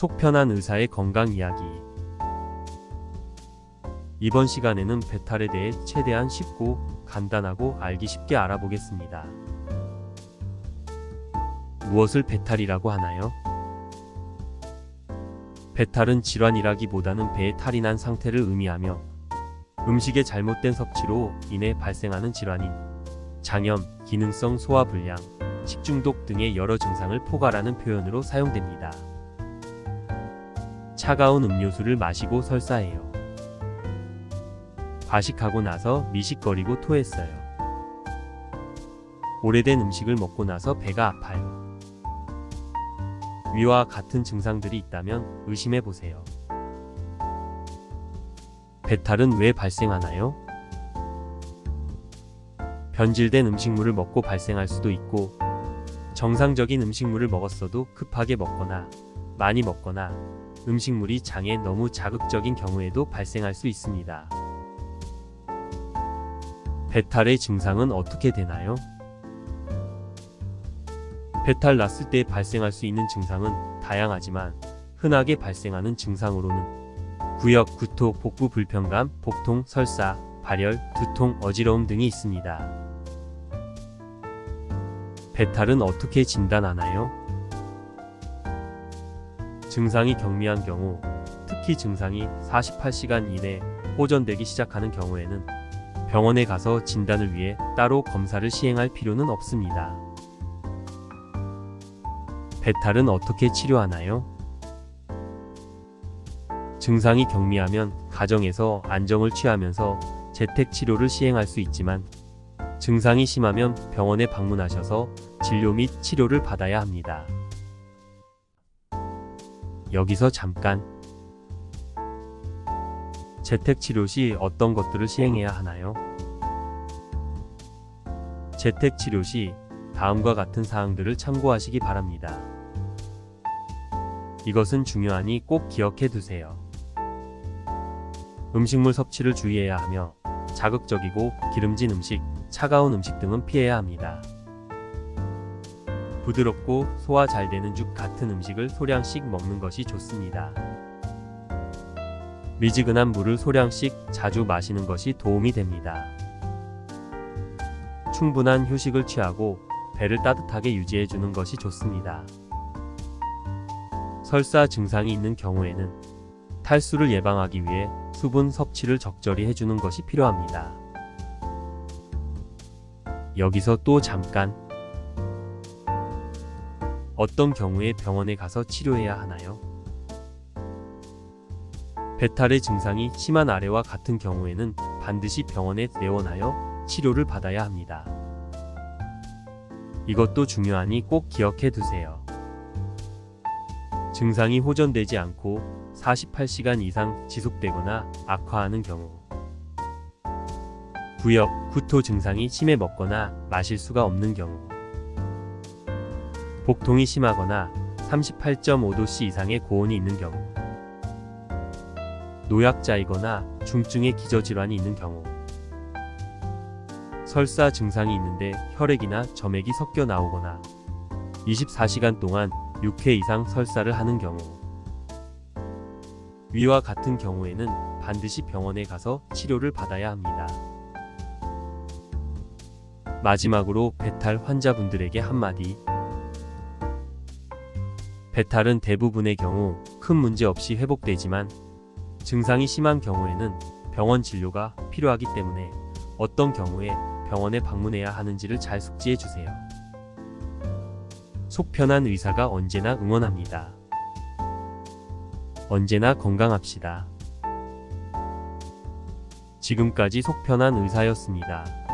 속 편한 의사의 건강 이야기. 이번 시간에는 배탈에 대해 최대한 쉽고 간단하고 알기 쉽게 알아보겠습니다. 무엇을 배탈이라고 하나요? 배탈은 질환이라기보다는 배에 탈이 난 상태를 의미하며 음식의 잘못된 섭취로 인해 발생하는 질환인 장염, 기능성 소화불량, 식중독 등의 여러 증상을 포괄하는 표현으로 사용됩니다. 차가운 음료수를 마시고 설사해요. 과식하고 나서 미식거리고 토했어요. 오래된 음식을 먹고 나서 배가 아파요. 위와 같은 증상들이 있다면 의심해 보세요. 배탈은 왜 발생하나요? 변질된 음식물을 먹고 발생할 수도 있고, 정상적인 음식물을 먹었어도 급하게 먹거나 많이 먹거나 음식물이 장에 너무 자극적인 경우에도 발생할 수 있습니다. 배탈의 증상은 어떻게 되나요? 배탈 났을 때 발생할 수 있는 증상은 다양하지만 흔하게 발생하는 증상으로는 구역, 구토, 복부 불편감, 복통, 설사, 발열, 두통, 어지러움 등이 있습니다. 배탈은 어떻게 진단하나요? 증상이 경미한 경우, 특히 증상이 48시간 이내 호전되기 시작하는 경우에는 병원에 가서 진단을 위해 따로 검사를 시행할 필요는 없습니다. 배탈은 어떻게 치료하나요? 증상이 경미하면 가정에서 안정을 취하면서 재택 치료를 시행할 수 있지만, 증상이 심하면 병원에 방문하셔서 진료 및 치료를 받아야 합니다. 여기서 잠깐, 재택 치료 시 어떤 것들을 시행해야 하나요? 재택 치료 시 다음과 같은 사항들을 참고하시기 바랍니다. 이것은 중요하니 꼭 기억해 두세요. 음식물 섭취를 주의해야 하며 자극적이고 기름진 음식, 차가운 음식 등은 피해야 합니다. 부드럽고 소화 잘 되는 죽 같은 음식을 소량씩 먹는 것이 좋습니다. 미지근한 물을 소량씩 자주 마시는 것이 도움이 됩니다. 충분한 휴식을 취하고 배를 따뜻하게 유지해 주는 것이 좋습니다. 설사 증상이 있는 경우에는 탈수를 예방하기 위해 수분 섭취를 적절히 해주는 것이 필요합니다. 여기서 또 잠깐, 어떤 경우에 병원에 가서 치료해야 하나요? 배탈의 증상이 심한 아래와 같은 경우에는 반드시 병원에 내원하여 치료를 받아야 합니다. 이것도 중요하니 꼭 기억해 두세요. 증상이 호전되지 않고 48시간 이상 지속되거나 악화하는 경우, 구역, 구토 증상이 심해 먹거나 마실 수가 없는 경우, 복통이 심하거나 38.5도씨 이상의 고온이 있는 경우, 노약자이거나 중증의 기저질환이 있는 경우, 설사 증상이 있는데 혈액이나 점액이 섞여 나오거나 24시간 동안 6회 이상 설사를 하는 경우, 위와 같은 경우에는 반드시 병원에 가서 치료를 받아야 합니다. 마지막으로 배탈 환자분들에게 한마디. 배탈은 대부분의 경우 큰 문제 없이 회복되지만, 증상이 심한 경우에는 병원 진료가 필요하기 때문에 어떤 경우에 병원에 방문해야 하는지를 잘 숙지해 주세요. 속 편한 의사가 언제나 응원합니다. 언제나 건강합시다. 지금까지 속 편한 의사였습니다.